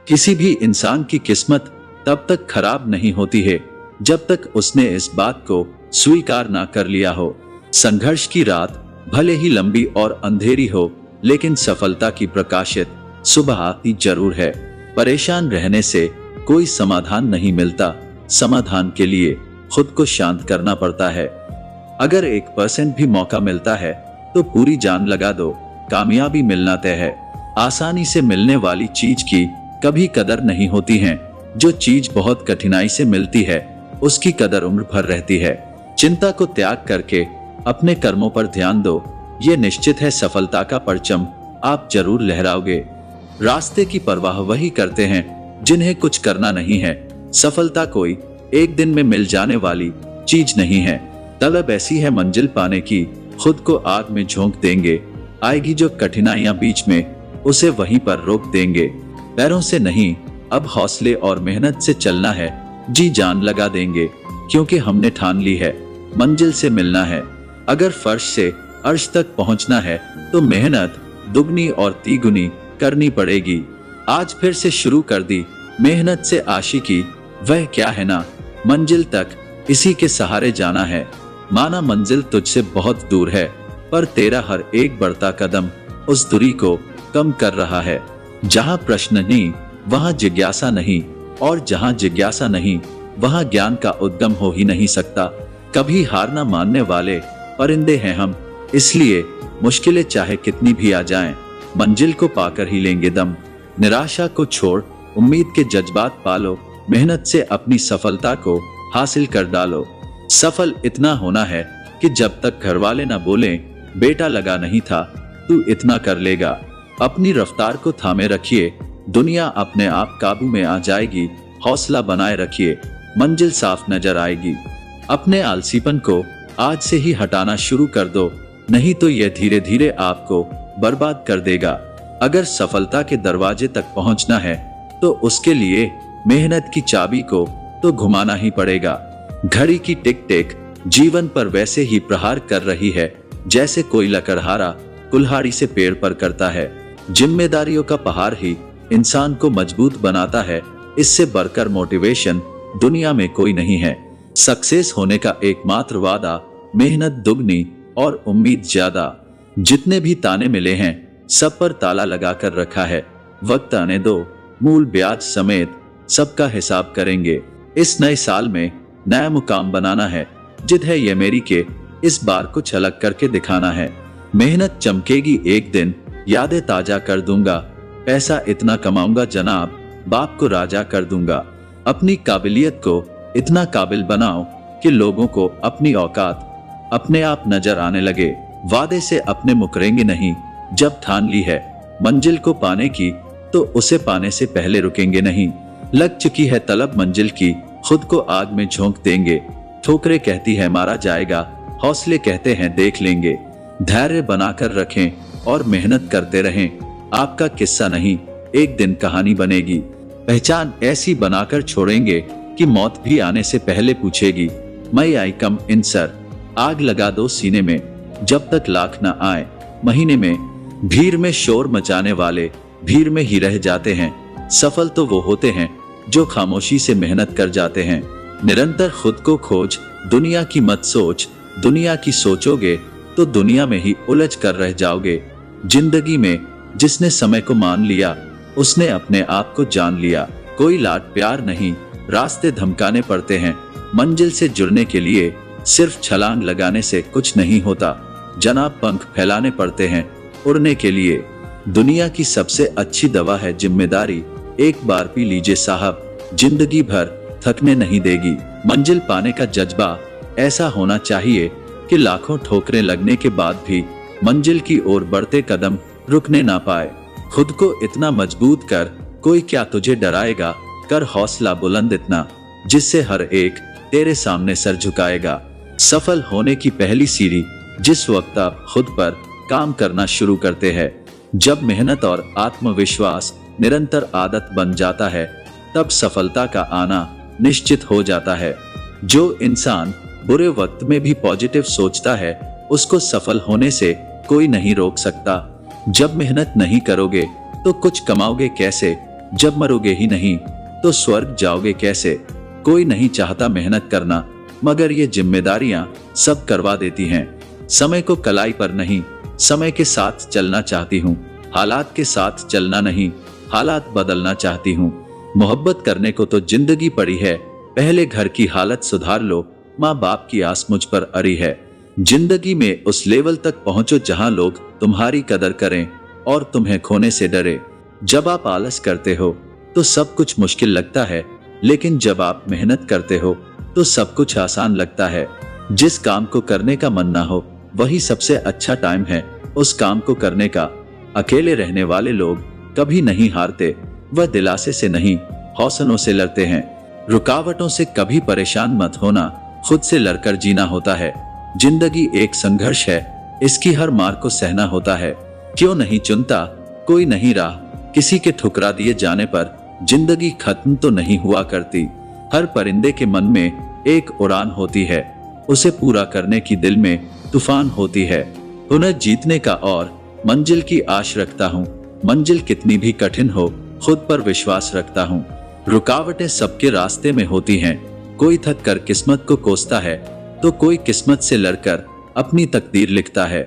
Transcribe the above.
किसी भी इंसान की किस्मत तब तक खराब नहीं होती है जब तक उसने इस बात को स्वीकार ना कर लिया हो। संघर्ष की रात भले ही लंबी और अंधेरी हो, लेकिन सफलता की प्रकाशित सुबह आती जरूर है। परेशान रहने से कोई समाधान नहीं मिलता। समाधान के लिए खुद को शांत करना पड़ता है। अगर 1% भी मौका मिलता है तो पूरी जान लगा दो, कामयाबी मिलना तय है। आसानी से मिलने वाली चीज की कभी कदर नहीं होती है। जो चीज बहुत कठिनाई से मिलती है उसकी कदर उम्र भर रहती है। चिंता को त्याग करके अपने कर्मों पर ध्यान दो। ये निश्चित है सफलता का परचम आप जरूर लहराओगे। रास्ते की परवाह वही करते हैं जिन्हें कुछ करना नहीं है। सफलता कोई एक दिन में मिल जाने वाली चीज नहीं है। तलब ऐसी है मंजिल पाने की, खुद को आग में झोंक देंगे। आएगी जो कठिनाइयां बीच में, उसे वहीं पर रोक देंगे। पैरों से नहीं, अब हौसले और मेहनत से चलना है। जी जान लगा देंगे, क्योंकि हमने ठान ली है मंजिल से मिलना है। अगर फर्श से अर्श तक पहुंचना है तो मेहनत दुगनी और तिगुनी करनी पड़ेगी। आज फिर से शुरू कर दी मेहनत से आशिकी, वह क्या है ना, मंजिल तक इसी के सहारे जाना है। माना मंजिल तुझसे बहुत दूर है, पर तेरा हर एक बढ़ता कदम उस दूरी को कम कर रहा है। जहाँ प्रश्न नहीं वहाँ जिज्ञासा नहीं, और जहाँ जिज्ञासा नहीं वहाँ ज्ञान का उद्गम हो ही नहीं सकता। कभी हार न मानने वाले परिंदे हैं हम, इसलिए मुश्किलें चाहे कितनी भी आ जाएं, मंजिल को पाकर ही लेंगे दम। निराशा को छोड़ उम्मीद के जज्बात पालो, मेहनत से अपनी सफलता को हासिल कर डालो। सफल इतना होना है कि जब तक घर वाले ना बोलें बेटा लगा नहीं था, तू इतना कर लेगा। अपनी रफ्तार को थामे रखिए, दुनिया अपने आप काबू में आ जाएगी। हौसला बनाए रखिए, मंजिल साफ नजर आएगी। अपने आलसीपन को आज से ही हटाना शुरू कर दो, नहीं तो यह धीरे धीरे आपको बर्बाद कर देगा। अगर सफलता के दरवाजे तक पहुंचना है तो उसके लिए मेहनत की चाबी को तो घुमाना ही पड़ेगा। घड़ी की टिक टिक जीवन पर वैसे ही प्रहार कर रही है जैसे कोई लकड़हारा कुल्हाड़ी से पेड़ पर करता है। जिम्मेदारियों का पहाड़ ही इंसान को मजबूत बनाता है। इससे बढ़कर मोटिवेशन दुनिया में कोई नहीं है। सक्सेस होने का एकमात्र वादा मेहनत दुगनी और उम्मीद ज्यादा। जितने भी ताने मिले हैं सब पर ताला लगा कर रखा है। वक्त आने दो, मूल ब्याज समेत सबका हिसाब करेंगे। इस नए साल में नया मुकाम बनाना है। जिद है ये मेरी के इस बार कुछ अलग करके दिखाना है। मेहनत चमकेगी एक दिन, यादें ताजा कर दूंगा। पैसा इतना कमाऊंगा जनाब, बाप को राजा कर दूंगा। अपनी काबिलियत को इतना काबिल बनाओ कि लोगों को अपनी औकात अपने आप नजर आने लगे। वादे से अपने मुकरेंगे नहीं। जब ठान ली है मंजिल को पाने की तो उसे पाने से पहले रुकेंगे नहीं। लग चुकी है तलब मंजिल की, खुद को आग में झोंक देंगे। ठोकरें कहती है मारा जाएगा, हौसले कहते हैं देख लेंगे। धैर्य बनाकर रखें और मेहनत करते रहें। आपका किस्सा नहीं, एक दिन कहानी बनेगी। पहचान ऐसी बनाकर छोड़ेंगे कि मौत भी आने से पहले पूछेगी, मैं आई कम इन सर। आग लगा दो सीने में, जब तक लाख ना आए महीने में। भीड़ में शोर मचाने वाले भीड़ में ही रह जाते हैं। सफल तो वो होते हैं जो खामोशी से मेहनत कर जाते हैं। निरंतर खुद को खोज, दुनिया की मत सोच। दुनिया की सोचोगे तो दुनिया में ही उलझ कर रह जाओगे। जिंदगी में जिसने समय को मान लिया उसने अपने आप को जान लिया। कोई लाड प्यार नहीं, रास्ते धमकाने पड़ते हैं। मंजिल से जुड़ने के लिए सिर्फ छलांग लगाने से कुछ नहीं होता जनाब, पंख फैलाने पड़ते हैं उड़ने के लिए। दुनिया की सबसे अच्छी दवा है जिम्मेदारी। एक बार पी लीजिए साहब, जिंदगी भर थकने नहीं देगी। मंजिल पाने का जज्बा ऐसा होना चाहिए कि लाखों ठोकरें लगने के बाद भी मंजिल की ओर बढ़ते कदम रुकने ना पाए। खुद को इतना मजबूत कर, कोई क्या तुझे डराएगा। कर हौसला बुलंद इतना, जिससे हर एक तेरे सामने सर झुकाएगा। सफल होने की पहली सीढ़ी जिस वक्त आप खुद पर काम करना शुरू करते हैं, जब मेहनत और आत्मविश्वास निरंतर आदत बन जाता है, तब सफलता का आना निश्चित हो जाता है। जो इंसान बुरे वक्त में भी पॉजिटिव सोचता है उसको सफल होने से कोई नहीं रोक सकता। जब मेहनत नहीं करोगे तो कुछ कमाओगे कैसे। जब मरोगे ही नहीं तो स्वर्ग जाओगे कैसे। कोई नहीं चाहता मेहनत करना, मगर ये जिम्मेदारियां सब करवा देती हैं। समय को कलाई पर नहीं, समय के साथ चलना चाहती हूँ। हालात के साथ चलना नहीं, हालात बदलना चाहती हूँ। मोहब्बत करने को तो जिंदगी पड़ी है, पहले घर की हालत सुधार लो। माँ बाप की आस मुझ पर अड़ी है। जिंदगी में उस लेवल तक पहुंचो जहां लोग तुम्हारी कदर करें और तुम्हें खोने से डरे। जब आप आलस करते हो तो सब कुछ मुश्किल लगता है, लेकिन जब आप मेहनत करते हो तो सब कुछ आसान लगता है। जिस काम को करने का मन ना हो वही सबसे अच्छा टाइम है उस काम को करने का। अकेले रहने वाले लोग कभी नहीं हारते, वह दिलासे से नहीं हौसलों से लड़ते हैं। रुकावटों से कभी परेशान मत होना, खुद से लड़कर जीना होता है। जिंदगी एक संघर्ष है, इसकी हर मार को सहना होता है। क्यों नहीं चुनता कोई नहीं राह, किसी के ठुकरा दिए जाने पर जिंदगी खत्म तो नहीं हुआ करती। हर परिंदे के मन में एक उड़ान होती है, उसे पूरा करने की दिल में तूफान होती है। उन्हें जीतने का और मंजिल की आश रखता हूँ। मंजिल कितनी भी कठिन हो, खुद पर विश्वास रखता हूँ। रुकावटें सबके रास्ते में होती हैं, कोई थक कर किस्मत को कोसता है तो कोई किस्मत से लड़कर अपनी तकदीर लिखता है।